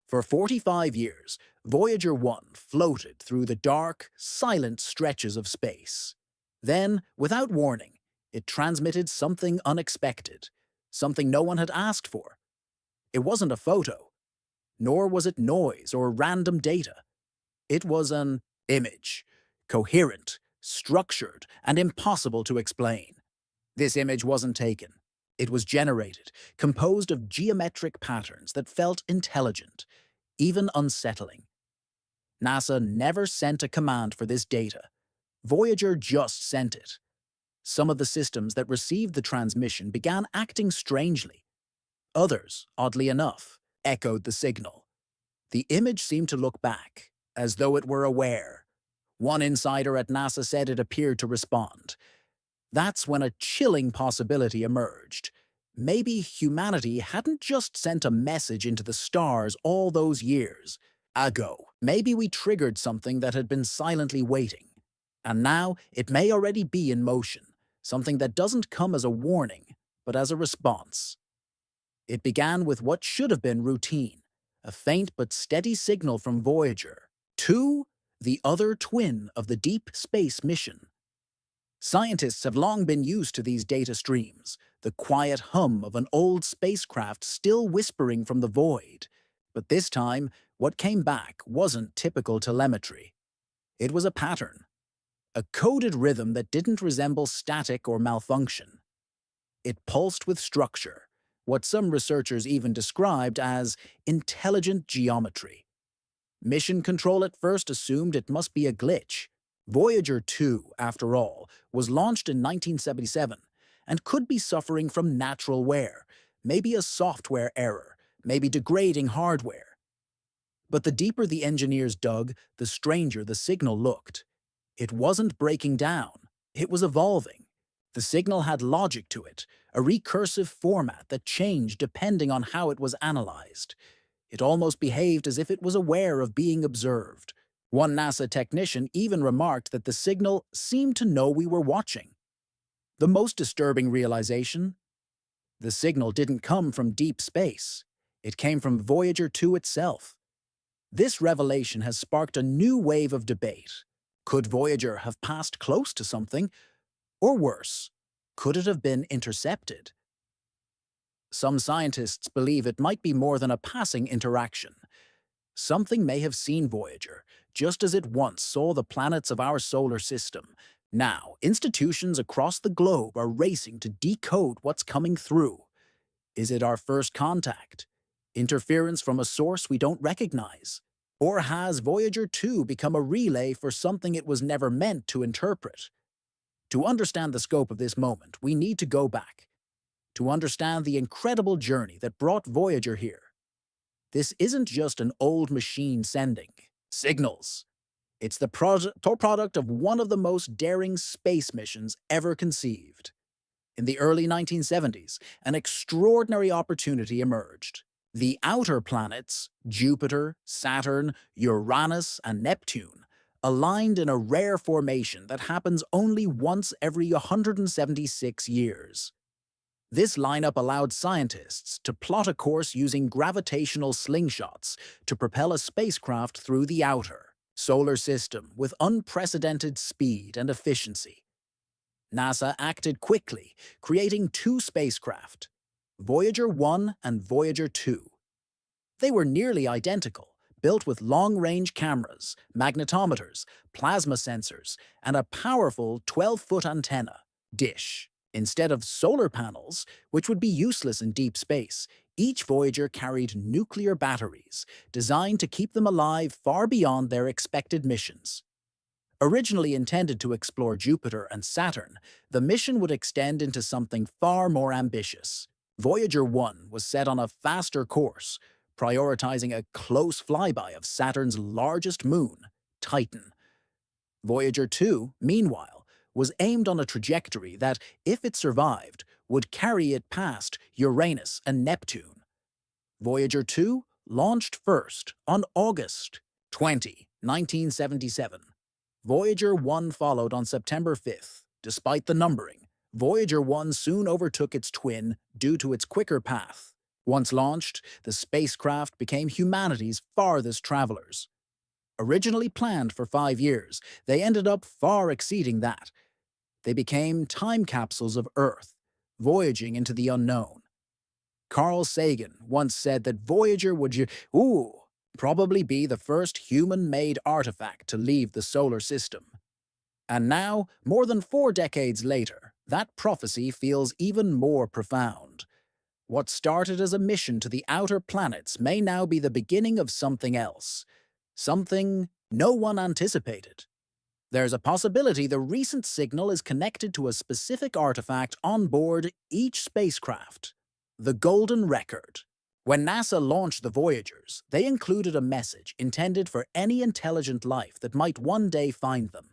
For 45 years, Voyager 1 floated through the dark, silent stretches of space. Then, without warning, it transmitted something unexpected, something no one had asked for. It wasn't a photo, nor was it noise or random data. It was an image, coherent, structured, and impossible to explain. This image wasn't taken. It was generated, composed of geometric patterns that felt intelligent, even unsettling. NASA never sent a command for this data. Voyager just sent it. Some of the systems that received the transmission began acting strangely. Others, oddly enough, echoed the signal. The image seemed to look back, as though it were aware. One insider at NASA said it appeared to respond. That's when a chilling possibility emerged. Maybe humanity hadn't just sent a message into the stars all those years ago. Maybe we triggered something that had been silently waiting. And now it may already be in motion, something that doesn't come as a warning, but as a response. It began with what should have been routine, a faint but steady signal from Voyager 2, the other twin of the deep space mission. Scientists have long been used to these data streams, the quiet hum of an old spacecraft still whispering from the void. But this time, what came back wasn't typical telemetry. It was a pattern, a coded rhythm that didn't resemble static or malfunction. It pulsed with structure, what some researchers even described as intelligent geometry. Mission Control at first assumed it must be a glitch. Voyager 2, after all, was launched in 1977 and could be suffering from natural wear, maybe a software error, maybe degrading hardware. But the deeper the engineers dug, the stranger the signal looked. It wasn't breaking down, it was evolving. The signal had logic to it, a recursive format that changed depending on how it was analyzed. It almost behaved as if it was aware of being observed. One NASA technician even remarked that the signal seemed to know we were watching. The most disturbing realization? The signal didn't come from deep space. It came from Voyager 2 itself. This revelation has sparked a new wave of debate. Could Voyager have passed close to something? Or worse, could it have been intercepted? Some scientists believe it might be more than a passing interaction. Something may have seen Voyager, just as it once saw the planets of our solar system. Now, institutions across the globe are racing to decode what's coming through. Is it our first contact? Interference from a source we don't recognize? Or has Voyager 2 become a relay for something it was never meant to interpret? To understand the scope of this moment, we need to go back. To understand the incredible journey that brought Voyager here. This isn't just an old machine sending signals. It's the product of one of the most daring space missions ever conceived. In the early 1970s, an extraordinary opportunity emerged. The outer planets, Jupiter, Saturn, Uranus, and Neptune, aligned in a rare formation that happens only once every 176 years. This lineup allowed scientists to plot a course using gravitational slingshots to propel a spacecraft through the outer solar system with unprecedented speed and efficiency. NASA acted quickly, creating two spacecraft, Voyager 1 and Voyager 2. They were nearly identical, built with long-range cameras, magnetometers, plasma sensors, and a powerful 12-foot antenna dish. Instead of solar panels, which would be useless in deep space, each Voyager carried nuclear batteries, designed to keep them alive far beyond their expected missions. Originally intended to explore Jupiter and Saturn, the mission would extend into something far more ambitious. Voyager 1 was set on a faster course, prioritizing a close flyby of Saturn's largest moon, Titan. Voyager 2, meanwhile, was aimed on a trajectory that, if it survived, would carry it past Uranus and Neptune. Voyager 2 launched first on August 20, 1977. Voyager 1 followed on September 5th. Despite the numbering, Voyager 1 soon overtook its twin due to its quicker path. Once launched, the spacecraft became humanity's farthest travelers. Originally planned for 5 years, they ended up far exceeding that. They became time capsules of Earth, voyaging into the unknown. Carl Sagan once said that Voyager would probably be the first human-made artifact to leave the solar system. And now, more than 4 decades later, that prophecy feels even more profound. What started as a mission to the outer planets may now be the beginning of something else. Something no one anticipated. There's a possibility the recent signal is connected to a specific artifact on board each spacecraft. The Golden Record. When NASA launched the Voyagers, they included a message intended for any intelligent life that might one day find them.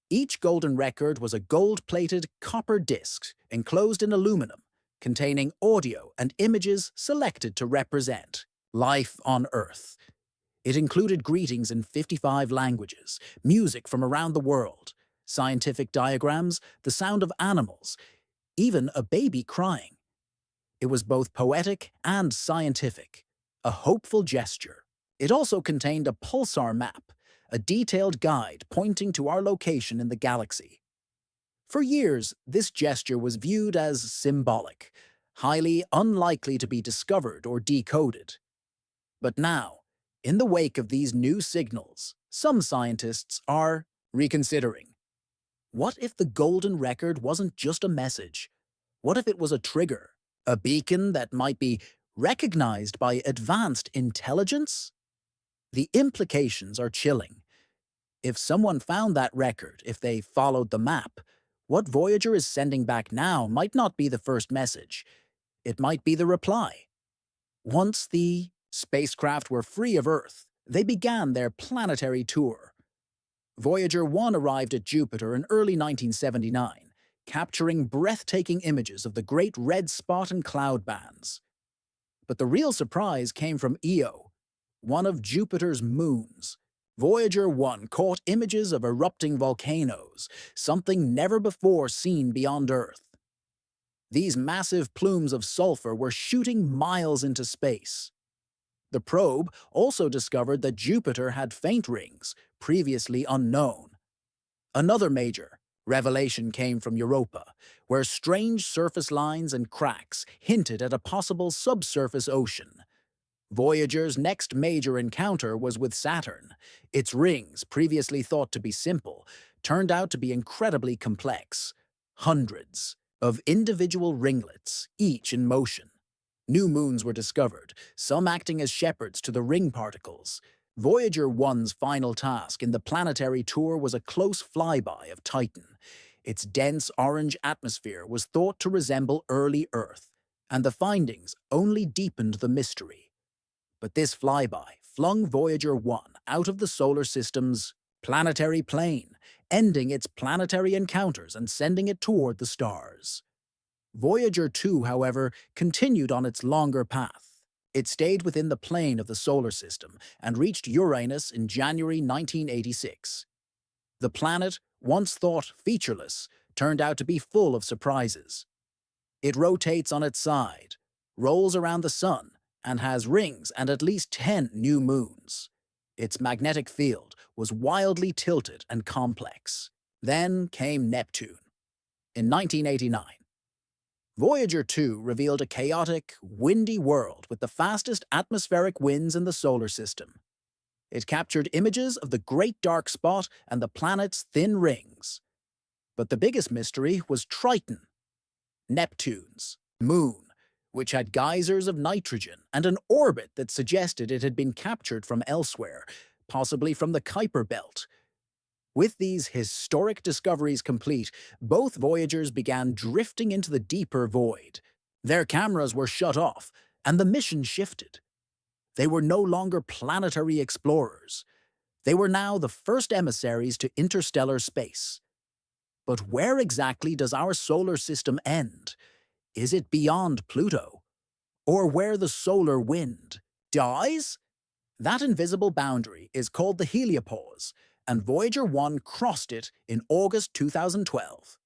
Each Golden Record was a gold-plated copper disc enclosed in aluminum, containing audio and images selected to represent life on Earth. It included greetings in 55 languages, music from around the world, scientific diagrams, the sound of animals, even a baby crying. It was both poetic and scientific, a hopeful gesture. It also contained a pulsar map, a detailed guide pointing to our location in the galaxy. For years, this gesture was viewed as symbolic, highly unlikely to be discovered or decoded. But now, in the wake of these new signals, some scientists are reconsidering. What if the Golden Record wasn't just a message? What if it was a trigger, a beacon that might be recognized by advanced intelligence? The implications are chilling. If someone found that record, if they followed the map, what Voyager is sending back now might not be the first message. It might be the reply. Once the spacecraft were free of Earth, they began their planetary tour. Voyager 1 arrived at Jupiter in early 1979, capturing breathtaking images of the great red spot and cloud bands. But the real surprise came from Io, one of Jupiter's moons. Voyager 1 caught images of erupting volcanoes, something never before seen beyond Earth. These massive plumes of sulfur were shooting miles into space. The probe also discovered that Jupiter had faint rings, previously unknown. Another major revelation came from Europa, where strange surface lines and cracks hinted at a possible subsurface ocean. Voyager's next major encounter was with Saturn. Its rings, previously thought to be simple, turned out to be incredibly complex. Hundreds of individual ringlets, each in motion. New moons were discovered, some acting as shepherds to the ring particles. Voyager 1's final task in the planetary tour was a close flyby of Titan. Its dense orange atmosphere was thought to resemble early Earth, and the findings only deepened the mystery. But this flyby flung Voyager 1 out of the solar system's planetary plane, ending its planetary encounters and sending it toward the stars. Voyager 2, however, continued on its longer path. It stayed within the plane of the solar system and reached Uranus in January 1986. The planet, once thought featureless, turned out to be full of surprises. It rotates on its side, rolls around the sun, and has rings and at least 10 new moons. Its magnetic field was wildly tilted and complex. Then came Neptune. In 1989, Voyager 2 revealed a chaotic, windy world with the fastest atmospheric winds in the solar system. It captured images of the Great Dark Spot and the planet's thin rings. But the biggest mystery was Triton, Neptune's moon, which had geysers of nitrogen and an orbit that suggested it had been captured from elsewhere, possibly from the Kuiper Belt. With these historic discoveries complete, both Voyagers began drifting into the deeper void. Their cameras were shut off, and the mission shifted. They were no longer planetary explorers. They were now the first emissaries to interstellar space. But where exactly does our solar system end? Is it beyond Pluto? Or where the solar wind dies? That invisible boundary is called the heliopause, and Voyager 1 crossed it in August 2012.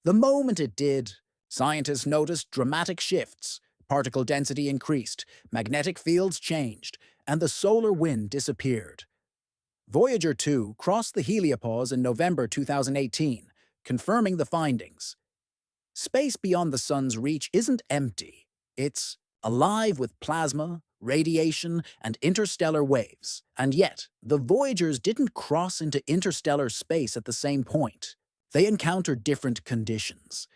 The moment it did, scientists noticed dramatic shifts. Particle density increased, magnetic fields changed, and the solar wind disappeared. Voyager 2 crossed the heliopause in November 2018, confirming the findings. Space beyond the sun's reach isn't empty. It's alive with plasma, radiation, and interstellar waves. And yet, the Voyagers didn't cross into interstellar space at the same point. They encountered different conditions,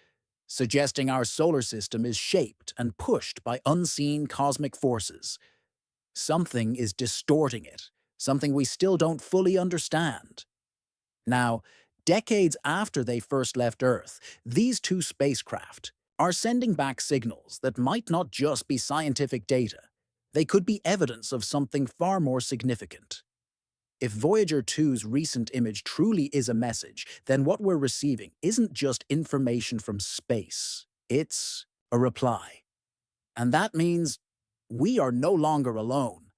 suggesting our solar system is shaped and pushed by unseen cosmic forces. Something is distorting it, something we still don't fully understand. Now, decades after they first left Earth, these two spacecraft are sending back signals that might not just be scientific data. They could be evidence of something far more significant. If Voyager 2's recent image truly is a message, then what we're receiving isn't just information from space. It's a reply. And that means we are no longer alone.